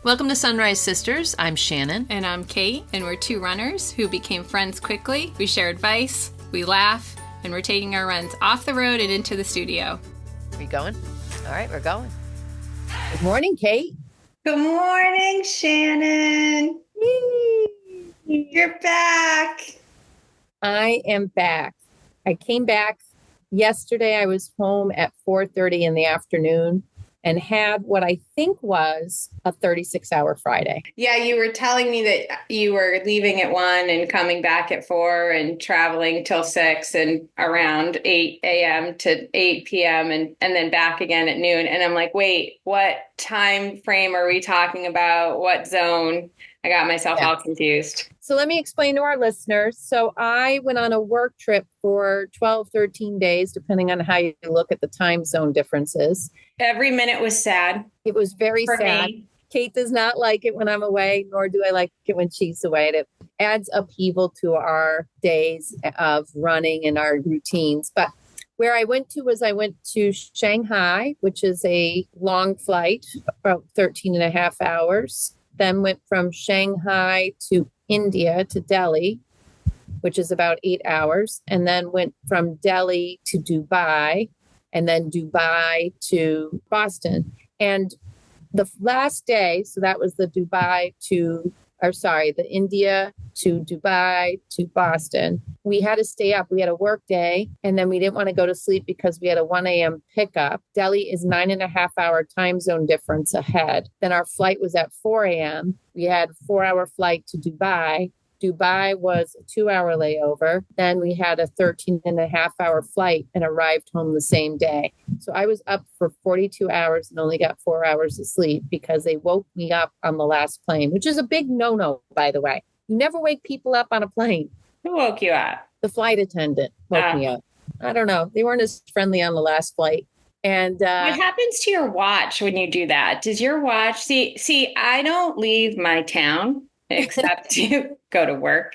Welcome to Sunrise Sisters. I'm Shannon. And I'm Kate, and we're two runners who became friends quickly. We share advice, we laugh, and we're taking our runs off the road and into the studio. Are you going? All right, we're going. Good morning, Kate. Good morning, Shannon. You're back. I am back. I came back yesterday. I was home at 4:30 in the afternoon and had what I think was a 36-hour Friday. Yeah, you were telling me that you were leaving at 1 and coming back at 4 and traveling till 6 and around 8 a.m. to 8 p.m. and then back again at noon. And I'm like, wait, what time frame are we talking about? What zone? I got myself all confused. So let me explain to our listeners. So I went on a work trip for 12, 13 days, depending on how you look at the time zone differences. Every minute was sad. It was very sad. Me. Kate does not like it when I'm away, nor do I like it when she's away. It adds upheaval to our days of running and our routines. But where I went to Shanghai, which is a long flight, about 13 and a half hours. Then went from Shanghai to India to Delhi, which is about 8 hours. And then went from Delhi to Dubai, and then Dubai to Boston. And the last day, so that was the India to Dubai to Boston. We had to stay up. We had a work day, and then we didn't want to go to sleep because we had a 1 a.m. pickup. Delhi is 9.5-hour time zone difference ahead. Then our flight was at 4 a.m. We had a 4-hour flight to Dubai. Dubai was a 2-hour layover. Then we had a 13.5-hour flight and arrived home the same day. So I was up for 42 hours and only got 4 hours of sleep because they woke me up on the last plane, which is a big no-no, by the way. You never wake people up on a plane. Who woke you up? The flight attendant woke me up. I don't know. They weren't as friendly on the last flight. And what happens to your watch when you do that? Does your watch see, I don't leave my town except to go to work.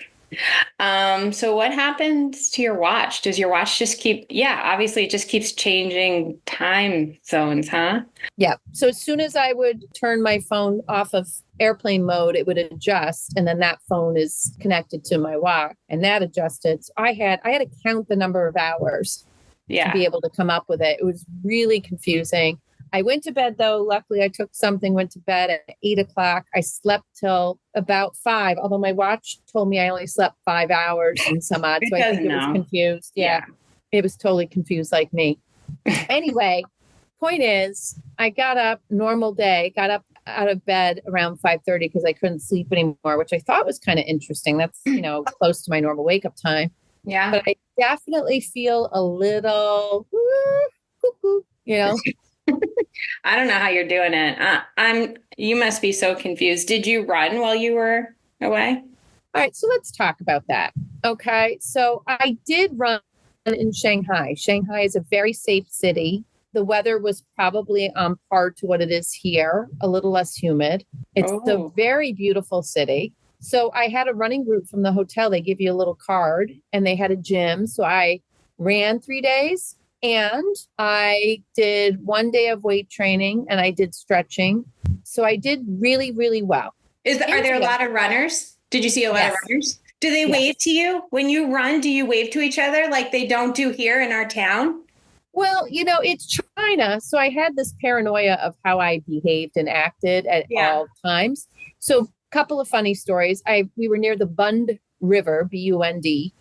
So what happens to your watch? Does your watch just obviously it just keeps changing time zones, huh? Yeah. So as soon as I would turn my phone off of airplane mode, it would adjust. And then that phone is connected to my watch and that adjusted. So I had to count the number of hours to be able to come up with it. It was really confusing. I went to bed, though. Luckily, I took something, went to bed at 8 o'clock. I slept till about 5, although my watch told me I only slept 5 hours and some odd. So I think it was confused. Yeah, it was totally confused like me. Anyway, point is, I got up, normal day, got up out of bed around 5:30 because I couldn't sleep anymore, which I thought was kind of interesting. That's, close to my normal wake up time. Yeah. But I definitely feel a little cuckoo, I don't know how you're doing it. You must be so confused. Did you run while you were away? All right. So let's talk about that. Okay. So I did run in Shanghai. Shanghai is a very safe city. The weather was probably on par to what it is here, a little less humid. It's a very beautiful city. So I had a running group from the hotel. They give you a little card and they had a gym. So I ran 3 days. And I did 1 day of weight training and I did stretching. So I did really, really well. Are there a lot of runners? Did you see a lot of runners? Do they wave to you? When you run, do you wave to each other like they don't do here in our town? Well, it's China. So I had this paranoia of how I behaved and acted at all times. So a couple of funny stories. We were near the Bund River, B-U-N-D,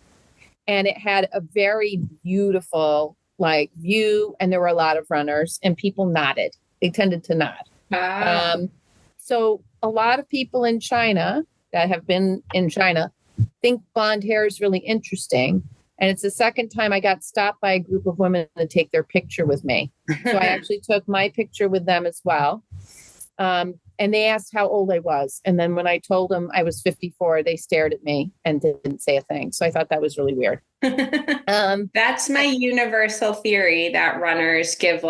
and it had a very beautiful view, and there were a lot of runners and people nodded. They tended to nod. So a lot of people in China that have been in China think blonde hair is really interesting. And it's the second time I got stopped by a group of women to take their picture with me. So I actually took my picture with them as well. And they asked how old I was. And then when I told them I was 54, they stared at me and didn't say a thing. So I thought that was really weird. That's my universal theory that runners give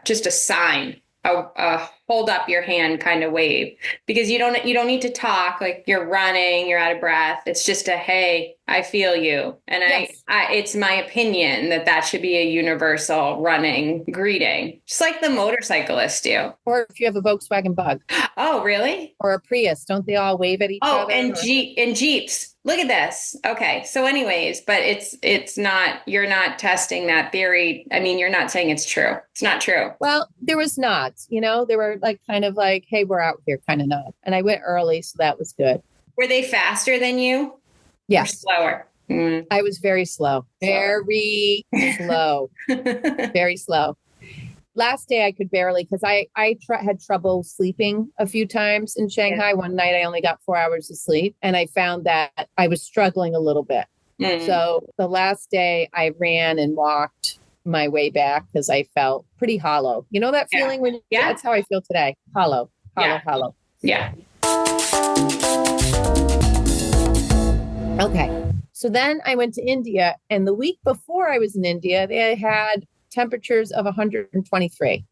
just a sign, a hold up your hand kind of wave, because you don't need to talk like you're running, you're out of breath. It's just a, hey, I feel you. And Yes. it's my opinion that should be a universal running greeting, just like the motorcyclists do. Or if you have a Volkswagen Bug Oh, really? or a Prius, don't they all wave at each Oh, other? and Jeeps. Look at this. Okay. So anyways, but it's not, you're not testing that theory. I mean, you're not saying it's true. It's not true. Well, there was nods, there were like kind of like, hey, we're out here kind of nod. And I went early, so that was good. Were they faster than you? Yes. Or slower? Mm. I was very slow, very slow, very slow. Last day I could barely, because I had trouble sleeping a few times in Shanghai. Yeah. One night I only got 4 hours of sleep, and I found that I was struggling a little bit. So the last day I ran and walked my way back because I felt pretty hollow. You know that feeling when that's how I feel today. Hollow. Yeah. Okay. So then I went to India, and the week before I was in India, they had temperatures of 123.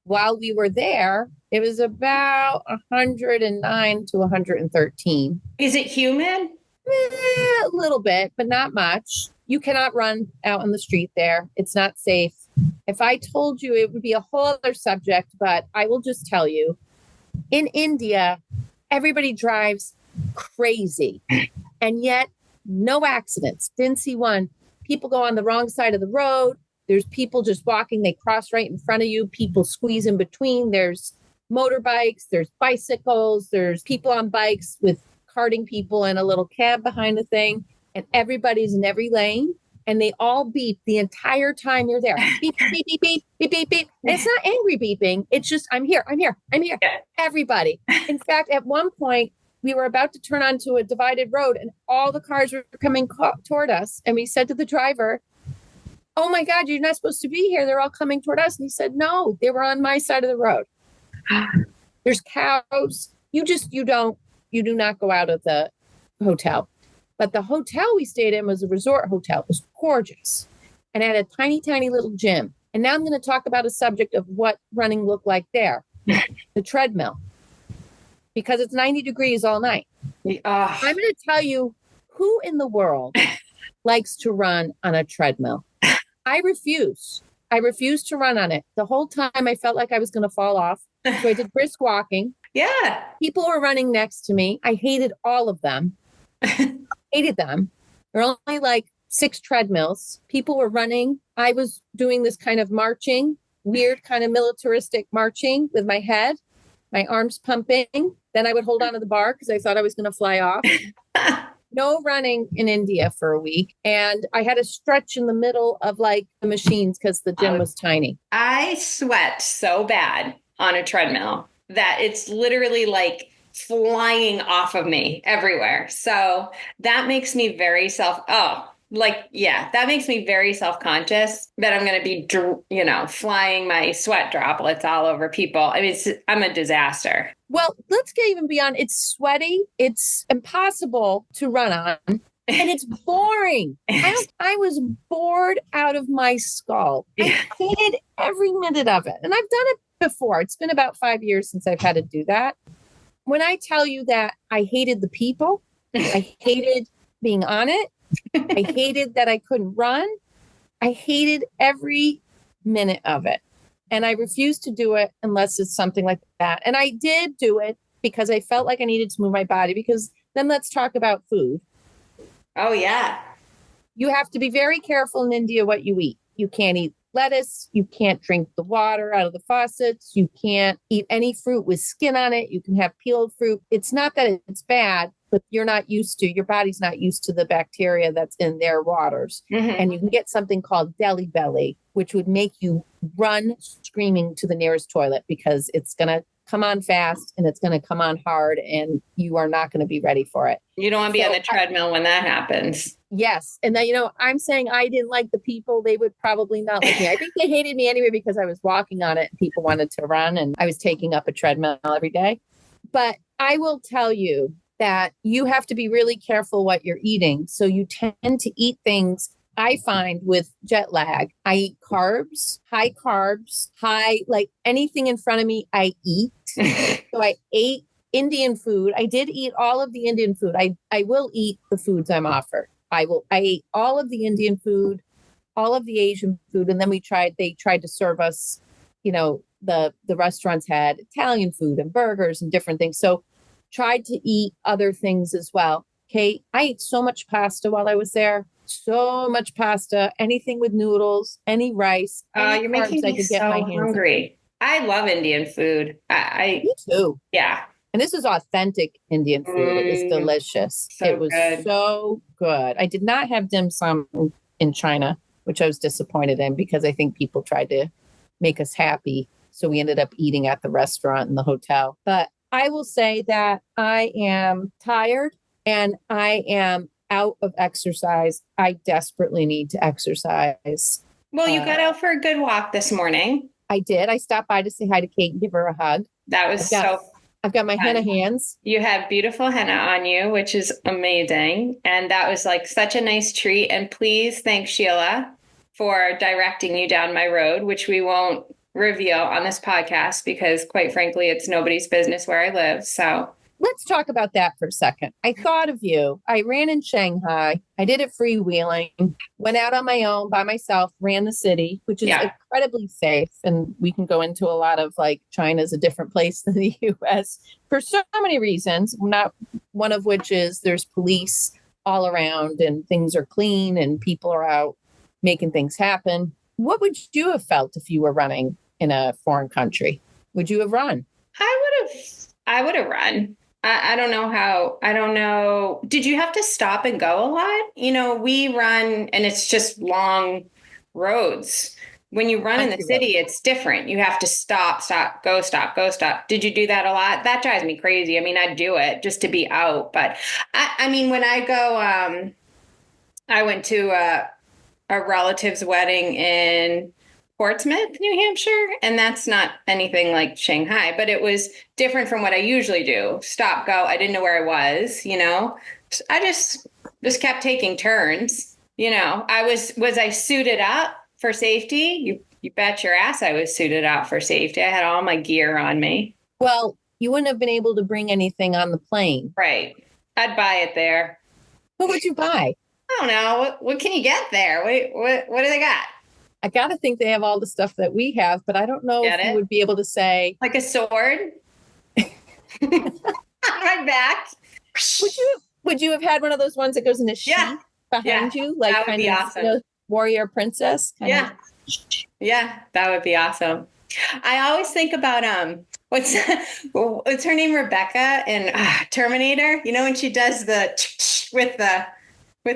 While we were there, it was about 109 to 113. Is it humid? A little bit, but not much. You cannot run out on the street there. It's not safe. If I told you, it would be a whole other subject, but I will just tell you, in India, everybody drives crazy, and yet no accidents. Didn't see one. People go on the wrong side of the road. There's people just walking. They cross right in front of you. People squeeze in between. There's motorbikes. There's bicycles. There's people on bikes with carting people and a little cab behind the thing. And everybody's in every lane. And they all beep the entire time you're there. Beep, beep, beep, beep, beep, beep, beep. And it's not angry beeping. It's just, I'm here. Everybody. In fact, at one point, we were about to turn onto a divided road, and all the cars were coming toward us. And we said to the driver, oh my God, you're not supposed to be here. They're all coming toward us. And he said, no, they were on my side of the road. There's cows. You do not go out of the hotel. But the hotel we stayed in was a resort hotel. It was gorgeous. And it had a tiny, tiny little gym. And now I'm going to talk about a subject of what running looked like there. The treadmill. Because it's 90 degrees all night. I'm going to tell you, who in the world likes to run on a treadmill? I refuse. I refuse to run on it. The whole time I felt like I was going to fall off. So I did brisk walking. Yeah. People were running next to me. I hated all of them. Hated them. There were only like 6 treadmills. People were running. I was doing this kind of marching, weird kind of militaristic marching with my head, my arms pumping. Then I would hold on to the bar because I thought I was going to fly off. No running in India for a week. And I had a stretch in the middle of like the machines because the gym was tiny. I sweat so bad on a treadmill that it's literally like flying off of me everywhere. So that makes me very that makes me very self-conscious that I'm going to be, flying my sweat droplets all over people. I mean, I'm a disaster. Well, let's get even beyond. It's sweaty. It's impossible to run on. And it's boring. I was bored out of my skull. I hated every minute of it. And I've done it before. It's been about 5 years since I've had to do that. When I tell you that I hated the people, I hated being on it. I hated that I couldn't run. I hated every minute of it. And I refused to do it unless it's something like that. And I did do it because I felt like I needed to move my body, because then let's talk about food. Oh, yeah. You have to be very careful in India what you eat. You can't eat lettuce. You can't drink the water out of the faucets. You can't eat any fruit with skin on it. You can have peeled fruit. It's not that it's bad, but your body's not used to the bacteria that's in their waters. Mm-hmm. And you can get something called Delhi belly, which would make you run screaming to the nearest toilet, because it's going to come on fast and it's going to come on hard, and you are not going to be ready for it. You don't want to be on the treadmill when that happens. Yes. And then, I'm saying I didn't like the people. They would probably not like me. I think they hated me anyway because I was walking on it and people wanted to run, and I was taking up a treadmill every day. But I will tell you that you have to be really careful what you're eating. So you tend to eat things I find with jet lag, I eat carbs, like anything in front of me, I eat. So I ate Indian food. I did eat all of the Indian food. I will eat the foods I'm offered. I ate all of the Indian food, all of the Asian food. And then they tried to serve us, the restaurants had Italian food and burgers and different things. So tried to eat other things as well. Okay. I ate so much pasta while I was there. So much pasta, anything with noodles, any rice, any You're carbs making I me could so get my hands on. hungry. I love Indian food. Me too. Yeah. And this is authentic Indian food. It was delicious. So it was good. so good. I did not have dim sum in China, which I was disappointed in because I think people tried to make us happy. So we ended up eating at the restaurant in the hotel. But I will say that I am tired and I am out of exercise. I desperately need to exercise. Well, you got out for a good walk this morning. I did. I stopped by to say hi to Kate and give her a hug. That was I've got my henna hands. You have beautiful henna on you, which is amazing. And that was like such a nice treat. And please thank Sheila for directing you down my road, which we won't reveal on this podcast because quite frankly, it's nobody's business where I live. So let's talk about that for a second. I thought of you. I ran in Shanghai. I did it freewheeling, went out on my own by myself, ran the city, which is incredibly safe. And we can go into a lot of like China's a different place than the US for so many reasons, not one of which is there's police all around and things are clean and people are out making things happen. What would you have felt if you were running in a foreign country? Would you have run? I would have run. I don't know how. I don't know. Did you have to stop and go a lot? We run and it's just long roads. When you run in the city, it's different. You have to stop, go, stop, go, stop. Did you do that a lot? That drives me crazy. I mean, I'd do it just to be out. But I mean, when I go, I went to a relative's wedding in Portsmouth, New Hampshire. And that's not anything like Shanghai, but it was different from what I usually do. Stop, go. I didn't know where I was, I just kept taking turns. Was I suited up for safety? You bet your ass I was suited up for safety. I had all my gear on me. Well, you wouldn't have been able to bring anything on the plane. Right. I'd buy it there. What would you buy? I don't know. What can you get there? What do they got? I got to think they have all the stuff that we have, but I don't know if you would be able to say. Like a sword? On my back? Would you have had one of those ones that goes in a sheath behind you? Like that would be awesome. Warrior princess? Yeah, that would be awesome. I always think about, what's her name? Rebecca in Terminator? When she does the with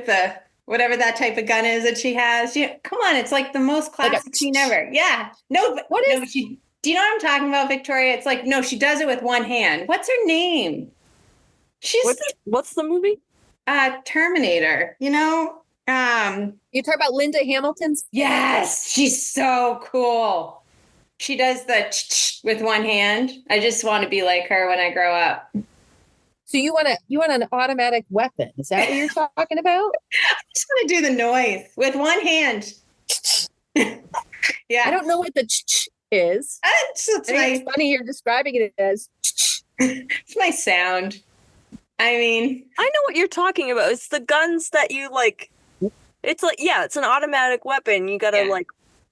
the whatever that type of gun is that she has. Come on, it's like the most classic scene ever. Yeah. No, do you know what I'm talking about, Victoria? It's like, no, she does it with one hand. What's her name? What's the movie? Terminator, You talk about Linda Hamilton's? Yes, she's so cool. She does the with one hand. I just want to be like her when I grow up. So you want an automatic weapon? Is that what you're talking about? I just want to do the noise with one hand. Yeah. I don't know what the is. It's funny you're describing it as. It's my sound. I mean, I know what you're talking about. It's the guns that you like. It's like, it's an automatic weapon. You gotta like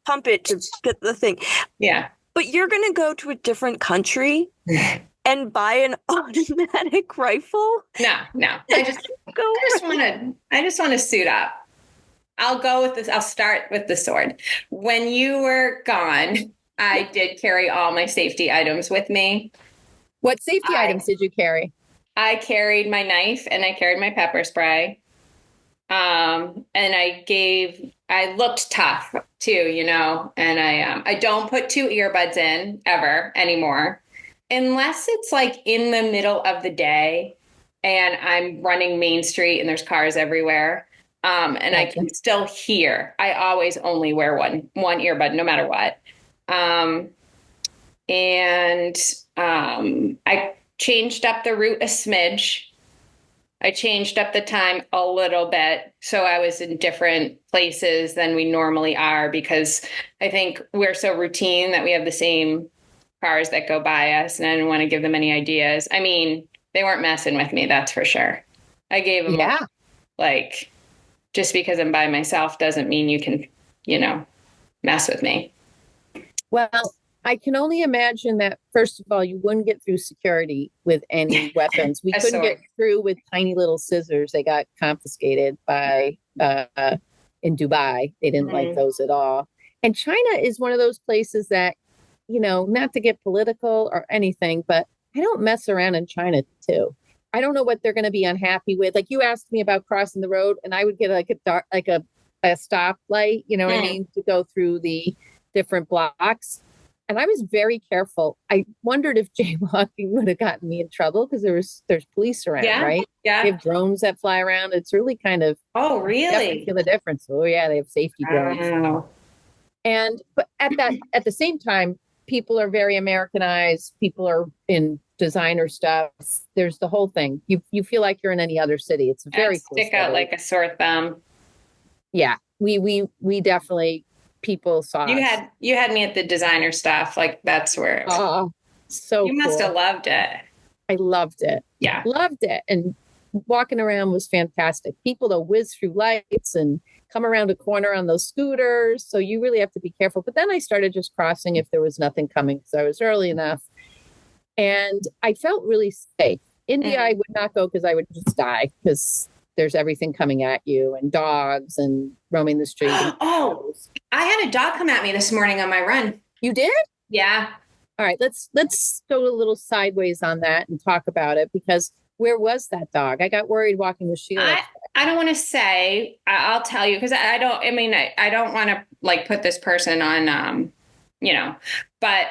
pump it to get the thing. Yeah. But you're gonna go to a different country and buy an automatic rifle? No. I just want to suit up. I'll go with this. I'll start with the sword. When you were gone, I did carry all my safety items with me. What safety items did you carry? I carried my knife and I carried my pepper spray. And I looked tough too, and I don't put 2 earbuds in ever anymore. Unless it's like in the middle of the day and I'm running Main Street and there's cars everywhere. And I can still hear. I always only wear one earbud no matter what. I changed up the route a smidge. I changed up the time a little bit. So I was in different places than we normally are because I think we're so routine that we have the same cars that go by us. And I didn't want to give them any ideas. I mean, they weren't messing with me, that's for sure. I gave them, like, just because I'm by myself doesn't mean you can, mess with me. Well, I can only imagine that, first of all, you wouldn't get through security with any weapons. We couldn't get through with tiny little scissors. They got confiscated by in Dubai. They didn't like those at all. And China is one of those places that, not to get political or anything, but I don't mess around in China too. I don't know what they're going to be unhappy with. Like, you asked me about crossing the road, and I would get like a stoplight, what I mean, to go through the different blocks. And I was very careful. I wondered if jaywalking would have gotten me in trouble because there's police around, right? Yeah. They have drones that fly around. It's really kind of, oh, really? Feel the difference. Oh yeah, they have safety drones. Wow. But at the same time, people are very Americanized. People are in designer stuff. There's the whole thing. You feel like you're in any other city. It's very cool. Stick out like a sore thumb. Yeah, we definitely. People saw you had me at the designer stuff. Like, that's where it was. Oh, so you must have loved it. I loved it. Yeah, loved it. And walking around was fantastic. People to whiz through lights and come around a corner on those scooters. So you really have to be careful. But then I started just crossing if there was nothing coming because I was early enough, and I felt really safe. India, I would not go because I would just die because there's everything coming at you and dogs and roaming the street. Oh, I had a dog come at me this morning on my run. You did? Yeah. All right. Let's go a little sideways on that and talk about it, because where was that dog? I got worried walking with Sheila. I don't want to say, I'll tell you, because I don't want to like put this person on, but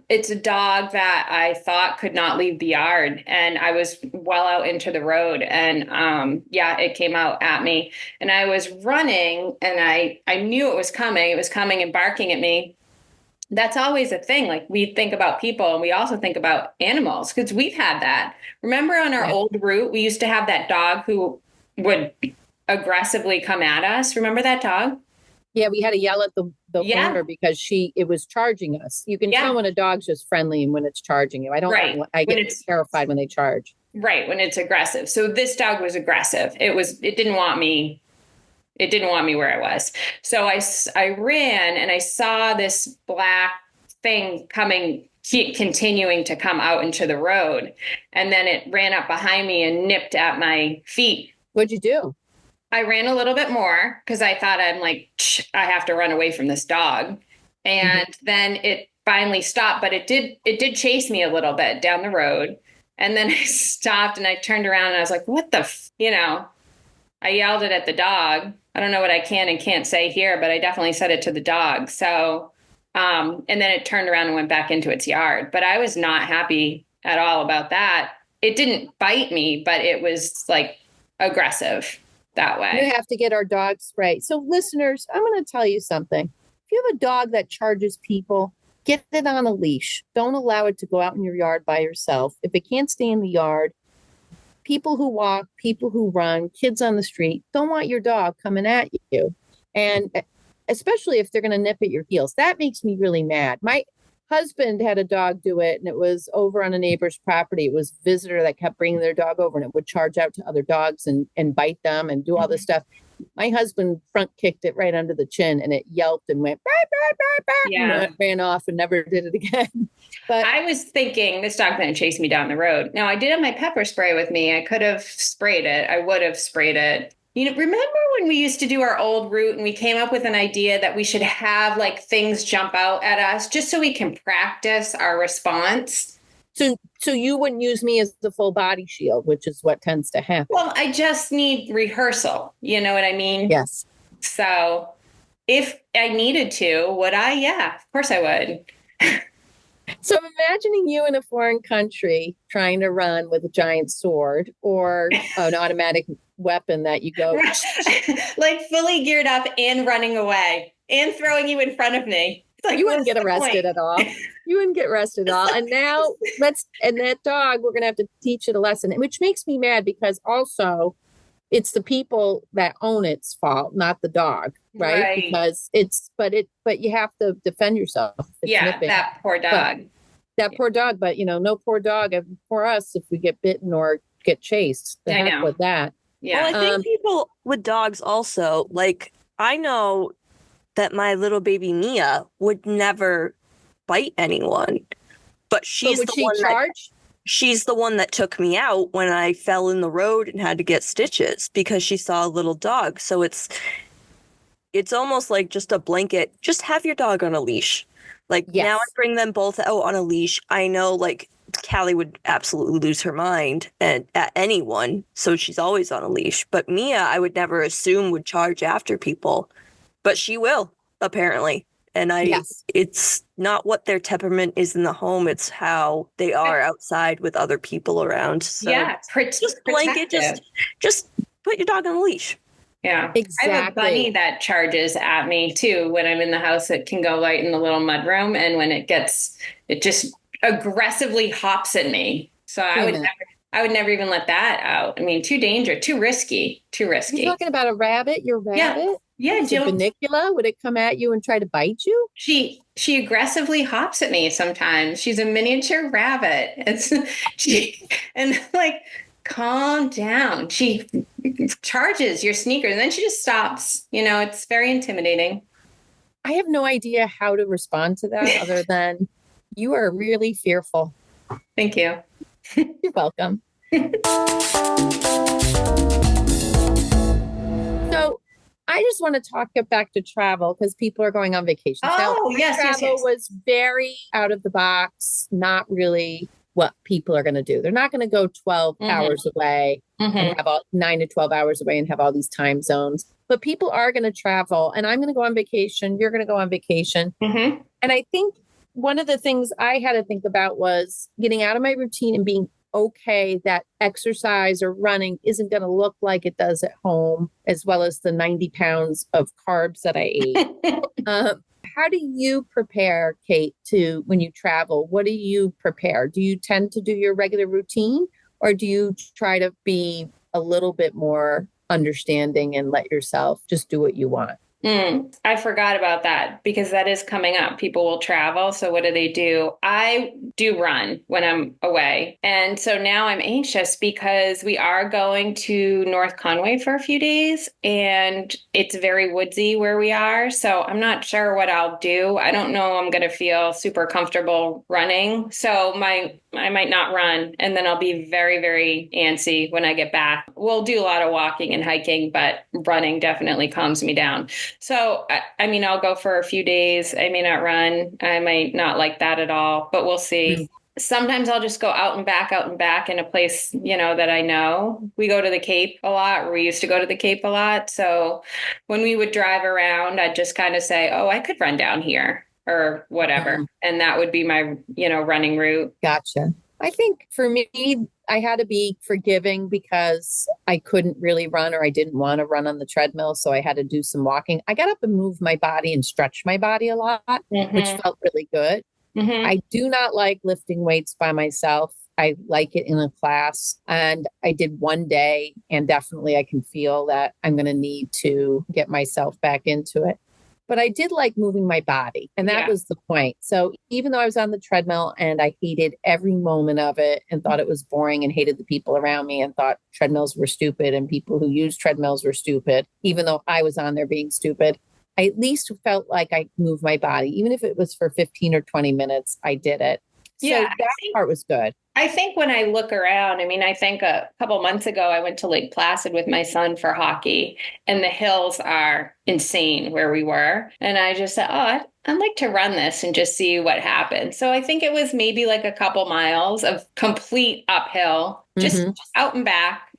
it's a dog that I thought could not leave the yard, and I was well out into the road, and it came out at me, and I was running, and I knew it was coming and barking at me. That's always a thing. Like, we think about people and we also think about animals, because we've had that. Remember on our old route, we used to have that dog who would aggressively come at us. Remember that dog? Yeah, we had to yell at the owner because it was charging us. You can tell when a dog's just friendly and when it's charging you. I get terrified when they charge. Right, when it's aggressive. So this dog was aggressive. It didn't want me. It didn't want me where I was. So I ran, and I saw this black thing continuing to come out into the road. And then it ran up behind me and nipped at my feet. What'd you do? I ran a little bit more because I thought, I'm like, I have to run away from this dog. And then it finally stopped, but it did chase me a little bit down the road. And then I stopped and I turned around and I was like, what the, I yelled it at the dog. I don't know what I can and can't say here, but I definitely said it to the dog. So, and then it turned around and went back into its yard, but I was not happy at all about that. It didn't bite me, but it was like aggressive that way. You have to get our dog spray. So listeners, I'm going to tell you something. If you have a dog that charges people, get it on a leash. Don't allow it to go out in your yard by yourself. If it can't stay in the yard, people who walk, people who run, kids on the street don't want your dog coming at you. And especially if they're going to nip at your heels. That makes me really mad. My husband had a dog do it, and it was over on a neighbor's property. It was a visitor that kept bringing their dog over, and it would charge out to other dogs and bite them and do all this stuff. My husband front kicked it right under the chin, and it yelped and went, bah, bah, bah, bah, and ran off and never did it again. But I was thinking, this dog's going to chase me down the road. Now, I did have my pepper spray with me. I could have sprayed it. I would have sprayed it. Remember when we used to do our old route and we came up with an idea that we should have like things jump out at us just so we can practice our response? So you wouldn't use me as the full body shield, which is what tends to happen. Well, I just need rehearsal. You know what I mean? Yes. So if I needed to, would I? Yeah, of course I would. So I'm imagining you in a foreign country trying to run with a giant sword or an automatic weapon that you go like fully geared up and running away and throwing you in front of me. like, you wouldn't what's get the arrested point? at all. You wouldn't get arrested at all. And now and that dog, we're going to have to teach it a lesson, which makes me mad because also it's the people that own its fault, not the dog, right? Because but you have to defend yourself. It's nipping. That poor dog. Poor dog, but no poor dog. For us, if we get bitten or get chased, the heck with that. Yeah. Well, I think people with dogs also, like, I know that my little baby Mia would never bite anyone, but she's the one that took me out when I fell in the road and had to get stitches because she saw a little dog. So it's almost like just a blanket. Just have your dog on a leash. Like, now I bring them both out on a leash. I know, like, Callie would absolutely lose her mind at anyone, so she's always on a leash. But Mia, I would never assume would charge after people, but she will, apparently. And it's not what their temperament is in the home; it's how they are outside with other people around. So just blanket, just put your dog on a leash. Yeah, exactly. I have a bunny that charges at me too when I'm in the house. It can go right in the little mudroom, and when it just aggressively hops at me. So I would never even let that out. I mean, too dangerous, too risky. You're talking about a rabbit? Your rabbit? Yeah. Bunnicula? Would it come at you and try to bite you? She aggressively hops at me sometimes. She's a miniature rabbit. And like, calm down. She charges your sneakers and then she just stops. It's very intimidating. I have no idea how to respond to that other than you are really fearful. Thank you. You're welcome. So I just want to get back to travel because people are going on vacation. Travel was very out of the box, not really what people are going to do. They're not going to go 12 hours away and have 9 to 12 hours away and have all these time zones. But people are going to travel, and I'm going to go on vacation. You're going to go on vacation. And I think one of the things I had to think about was getting out of my routine and being okay that exercise or running isn't going to look like it does at home, as well as the 90 pounds of carbs that I ate. How do you prepare, Kate, when you travel? What do you prepare? Do you tend to do your regular routine, or do you try to be a little bit more understanding and let yourself just do what you want? I forgot about that because that is coming up. People will travel. So what do? I do run when I'm away. And so now I'm anxious because we are going to North Conway for a few days and it's very woodsy where we are. So I'm not sure what I'll do. I don't know I'm going to feel super comfortable running. So I might not run, and then I'll be very, very antsy when I get back. We'll do a lot of walking and hiking, but running definitely calms me down. So, I'll go for a few days. I may not run. I might not like that at all, but we'll see. Sometimes I'll just go out and back in a place, that I know. We go to the Cape a lot, or we used to go to the Cape a lot. So when we would drive around, I'd just kind of say, oh, I could run down here or whatever. And that would be my, running route. Gotcha. I think for me, I had to be forgiving because I couldn't really run, or I didn't want to run on the treadmill. So I had to do some walking. I got up and moved my body and stretched my body a lot, which felt really good. I do not like lifting weights by myself. I like it in a class, and I did one day, and definitely I can feel that I'm going to need to get myself back into it. But I did like moving my body, and that was the point. So even though I was on the treadmill and I hated every moment of it and thought it was boring and hated the people around me and thought treadmills were stupid and people who use treadmills were stupid, even though I was on there being stupid, I at least felt like I moved my body. Even if it was for 15 or 20 minutes, I did it. So that part was good. I think when I look around, I think a couple months ago, I went to Lake Placid with my son for hockey, and the hills are insane where we were. And I just said, I'd like to run this and just see what happens. So I think it was maybe like a couple miles of complete uphill, just out and back,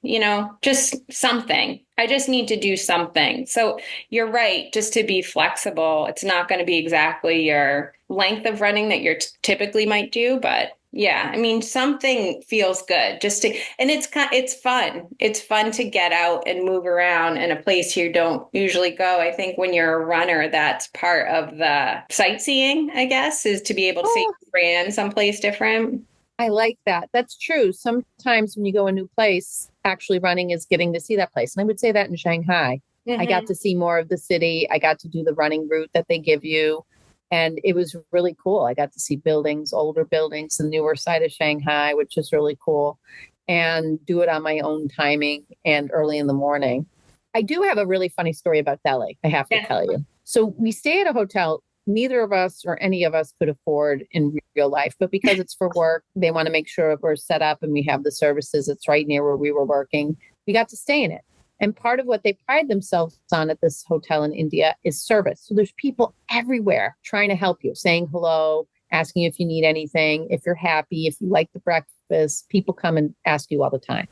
just something. I just need to do something. So you're right, just to be flexible. It's not going to be exactly your length of running that you're typically might do, but Yeah. I mean, something feels good just to, and it's fun. It's fun to get out and move around in a place you don't usually go. I think when you're a runner, that's part of the sightseeing, I guess, is to be able to see a brand someplace different. I like that. That's true. Sometimes when you go a new place, actually running is getting to see that place. And I would say that in Shanghai. I got to see more of the city. I got to do the running route that they give you. And it was really cool. I got to see buildings, older buildings, the newer side of Shanghai, which is really cool, and do it on my own timing and early in the morning. I do have a really funny story about Delhi, I have to tell you. So we stay at a hotel. Neither of us or any of us could afford in real life, but because it's for work, they want to make sure we're set up and we have the services. It's right near where we were working. We got to stay in it. And part of what they pride themselves on at this hotel in India is service. So there's people everywhere trying to help you, saying hello, asking you if you need anything, if you're happy, if you like the breakfast. People come and ask you all the time.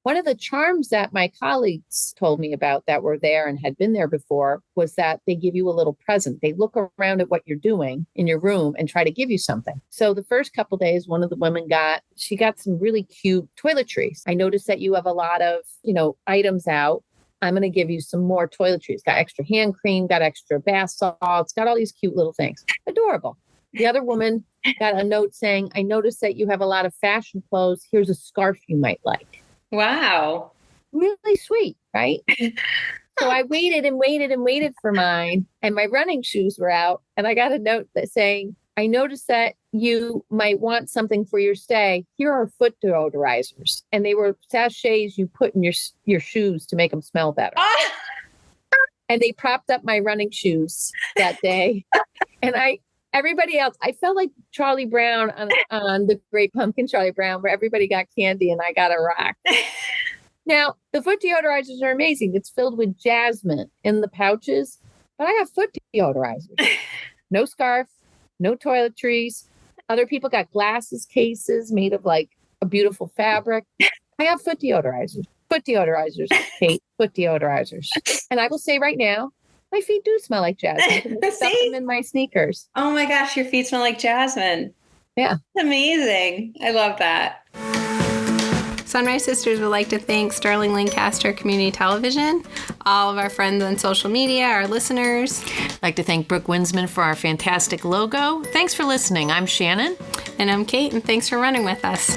One of the charms that my colleagues told me about that were there and had been there before was that they give you a little present. They look around at what you're doing in your room and try to give you something. So the first couple of days, one of the women got some really cute toiletries. I noticed that you have a lot of, items out. I'm going to give you some more toiletries. Got extra hand cream, got extra bath salts, got all these cute little things. Adorable. The other woman got a note saying, I noticed that you have a lot of fashion clothes. Here's a scarf you might like. Wow. Really sweet, right? So I waited and waited and waited for mine, and my running shoes were out. And I got a note that saying, I noticed that you might want something for your stay. Here are foot deodorizers. And they were sachets you put in your shoes to make them smell better. And they propped up my running shoes that day. And everybody else, I felt like Charlie Brown on the Great Pumpkin, Charlie Brown, where everybody got candy and I got a rock. Now, the foot deodorizers are amazing. It's filled with jasmine in the pouches, but I got foot deodorizers. No scarf, no toiletries. Other people got glasses cases made of like a beautiful fabric. I have foot deodorizers. Foot deodorizers, Kate, foot deodorizers. And I will say right now, my feet do smell like jasmine. I stuff them in my sneakers. Oh my gosh, your feet smell like jasmine. Yeah. Amazing. I love that. Sunrise Sisters would like to thank Sterling-Lancaster Community Television, all of our friends on social media, our listeners. I'd like to thank Brooke Winsman for our fantastic logo. Thanks for listening. I'm Shannon. And I'm Kate, and thanks for running with us.